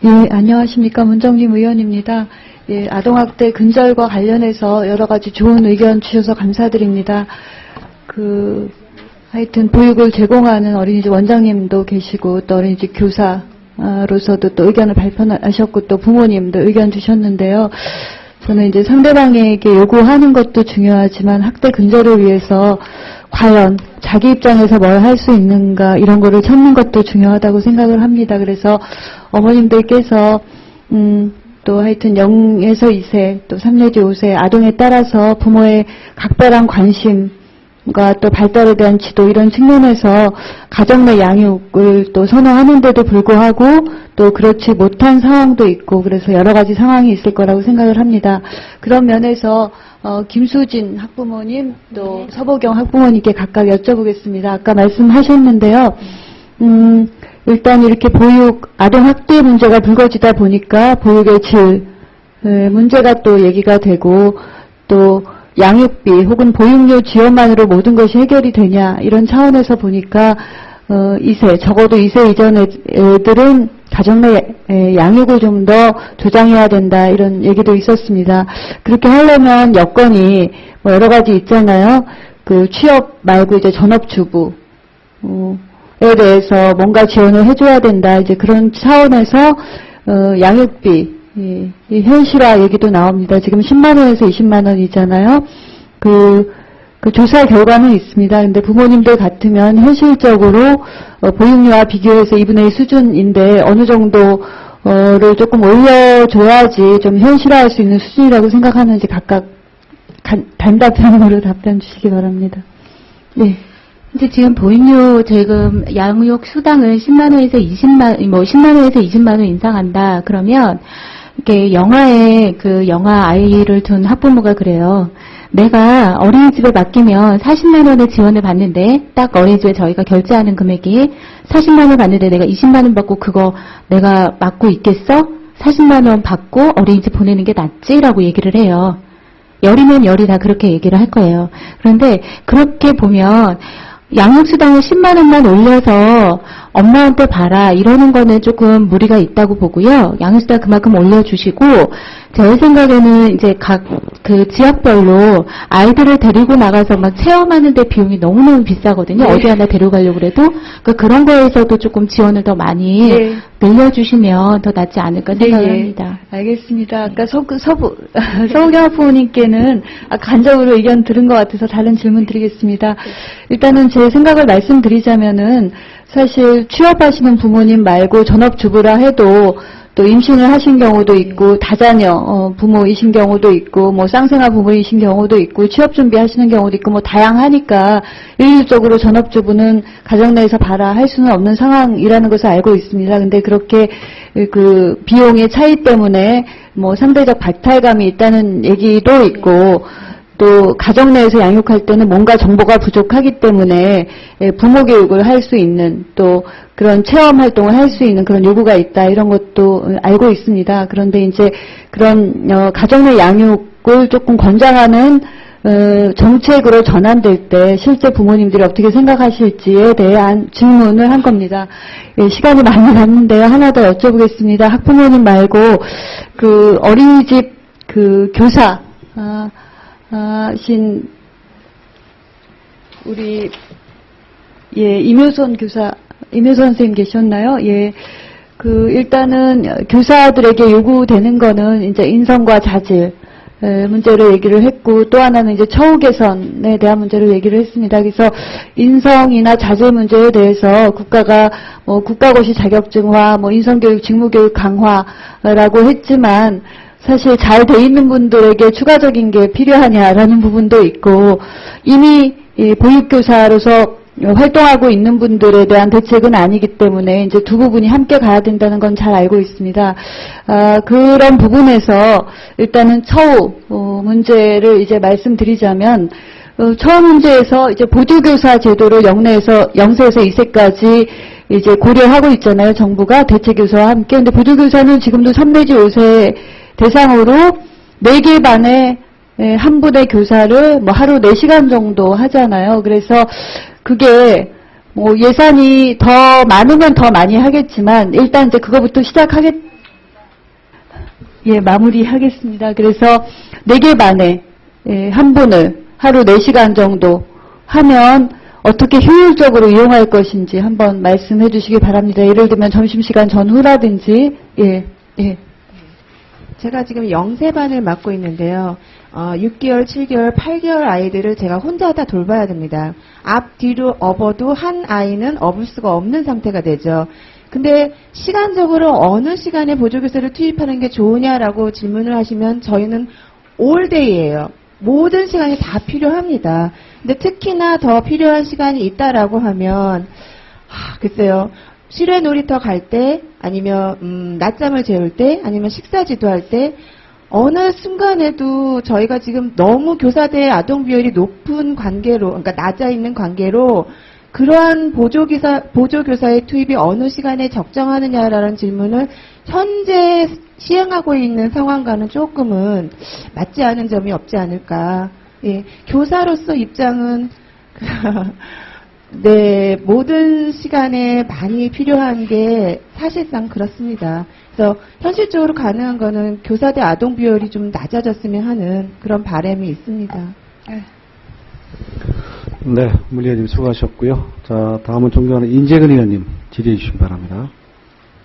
예, 안녕하십니까. 문정림 의원입니다. 예, 아동학대 근절과 관련해서 여러 가지 좋은 의견 주셔서 감사드립니다. 하여튼 보육을 제공하는 어린이집 원장님도 계시고, 또 어린이집 교사로서도 또 의견을 발표하셨고, 또 부모님도 의견 주셨는데요. 저는 이제 상대방에게 요구하는 것도 중요하지만 학대 근절을 위해서 과연 자기 입장에서 뭘 할 수 있는가 이런 거를 찾는 것도 중요하다고 생각을 합니다. 그래서 어머님들께서 또 하여튼 0에서 2세 또 3 내지 5세 아동에 따라서 부모의 각별한 관심과 또 발달에 대한 지도 이런 측면에서 가정 내 양육을 또 선호하는데도 불구하고 또 그렇지 못한 상황도 있고 그래서 여러 가지 상황이 있을 거라고 생각을 합니다. 그런 면에서 김수진 학부모님 또 서보경 학부모님께 각각 여쭤보겠습니다. 아까 말씀하셨는데요. 일단 이렇게 아동 학대 문제가 불거지다 보니까 보육의 질 문제가 또 얘기가 되고 또 양육비 혹은 보육료 지원만으로 모든 것이 해결이 되냐 이런 차원에서 보니까 2세 적어도 2세 이전 애들은 가정 내 양육을 좀 더 조장해야 된다 이런 얘기도 있었습니다. 그렇게 하려면 여건이 뭐 여러 가지 있잖아요. 취업 말고 이제 전업주부 에 대해서 뭔가 지원을 해줘야 된다. 이제 그런 차원에서 양육비 현실화 얘기도 나옵니다. 지금 10만 원에서 20만 원이잖아요. 그 조사 결과는 있습니다. 근데 부모님들 같으면 현실적으로 보육료와 비교해서 2분의 1 수준인데 어느 정도를 조금 올려줘야지 좀 현실화할 수 있는 수준이라고 생각하는지 각각 단답형으로 답변 주시기 바랍니다. 네. 근데 지금 보육료 지금 양육 수당을 10만 원에서 10만 원에서 20만 원 인상한다. 그러면 이렇게 영아 아이를 둔 학부모가 그래요. 내가 어린이집에 맡기면 40만 원의 지원을 받는데 딱 어린이집에 저희가 결제하는 금액이 40만 원 받는데 내가 20만 원 받고 그거 내가 맡고 있겠어? 40만 원 받고 어린이집 보내는 게 낫지라고 얘기를 해요. 열이면 열이 다 그렇게 얘기를 할 거예요. 그런데 그렇게 보면 양육수당을 10만 원만 올려서 엄마한테 봐라 이러는 거는 조금 무리가 있다고 보고요. 양육수당 그만큼 올려주시고 제 생각에는 이제 각 지역별로 아이들을 데리고 나가서 막 체험하는데 비용이 너무너무 비싸거든요. 네. 어디 하나 데려가려고 그래도 그런 거에서도 조금 지원을 더 많이 네. 늘려주시면 더 낫지 않을까 생각을 합니다. 알겠습니다. 아까 서우경 학부모님께는 간접으로 의견 들은 것 같아서 다른 질문 드리겠습니다. 일단은 제 생각을 말씀드리자면은 사실 취업하시는 부모님 말고 전업주부라 해도 또 임신을 하신 경우도 있고 다자녀 부모이신 경우도 있고 뭐 쌍생아 부모이신 경우도 있고 취업 준비하시는 경우도 있고 뭐 다양하니까 일률적으로 전업주부는 가정 내에서 봐라 할 수는 없는 상황이라는 것을 알고 있습니다. 근데 그렇게 비용의 차이 때문에 뭐 상대적 박탈감이 있다는 얘기도 있고 또 가정 내에서 양육할 때는 뭔가 정보가 부족하기 때문에 부모 교육을 할 수 있는 또 그런 체험 활동을 할 수 있는 그런 요구가 있다 이런 것도 알고 있습니다. 그런데 이제 그런 가정 내 양육을 조금 권장하는 정책으로 전환될 때 실제 부모님들이 어떻게 생각하실지에 대한 질문을 한 겁니다. 시간이 많이 남는데요. 하나 더 여쭤보겠습니다. 학부모님 말고 어린이집 교사 신 우리 임효선 선생님 계셨나요? 일단은 교사들에게 요구되는 거는 이제 인성과 자질 문제를 얘기를 했고 또 하나는 이제 처우 개선에 대한 문제를 얘기를 했습니다. 그래서 인성이나 자질 문제에 대해서 국가가 국가고시 자격증화, 인성교육, 직무교육 강화라고 했지만 사실 잘 돼 있는 분들에게 추가적인 게 필요하냐라는 부분도 있고 이미 보육교사로서 활동하고 있는 분들에 대한 대책은 아니기 때문에 이제 두 부분이 함께 가야 된다는 건 잘 알고 있습니다. 그런 부분에서 일단은 처우 문제를 이제 말씀드리자면 처우 문제에서 이제 보조교사 제도를 0세에서 2세까지 이제 고려하고 있잖아요. 정부가 대체교사와 함께. 근데 보조교사는 지금도 3 내지 5세 대상으로 4개 반에 한 분의 교사를 하루 4시간 정도 하잖아요. 그래서 그게 예산이 더 많으면 더 많이 하겠지만 일단 이제 그거부터 예, 마무리하겠습니다. 그래서 4개 반에 한 분을 하루 4시간 정도 하면 어떻게 효율적으로 이용할 것인지 한번 말씀해 주시기 바랍니다. 예를 들면 점심시간 전후라든지, 예. 제가 지금 영세반을 맡고 있는데요. 6개월, 7개월, 8개월 아이들을 제가 혼자 다 돌봐야 됩니다. 앞뒤로 업어도 한 아이는 업을 수가 없는 상태가 되죠. 근데 시간적으로 어느 시간에 보조교사를 투입하는 게 좋으냐라고 질문을 하시면 저희는 올데이예요. 모든 시간이 다 필요합니다. 근데 특히나 더 필요한 시간이 있다라고 하면 글쎄요. 실외 놀이터 갈 때 아니면 낮잠을 재울 때 아니면 식사 지도할 때 어느 순간에도 저희가 지금 너무 교사 대 아동 비율이 높은 관계로 그러니까 낮아 있는 관계로 그러한 보조교사의 투입이 어느 시간에 적정하느냐라는 질문을 현재 시행하고 있는 상황과는 조금은 맞지 않은 점이 없지 않을까. 예, 교사로서 입장은 네, 모든 시간에 많이 필요한 게 사실상 그렇습니다. 그래서 현실적으로 가능한 거는 교사 대 아동 비율이 좀 낮아졌으면 하는 그런 바람이 있습니다. 네, 문의원님 수고하셨고요. 자, 다음은 존경하는 인재근 의원님 질의해 주시기 바랍니다.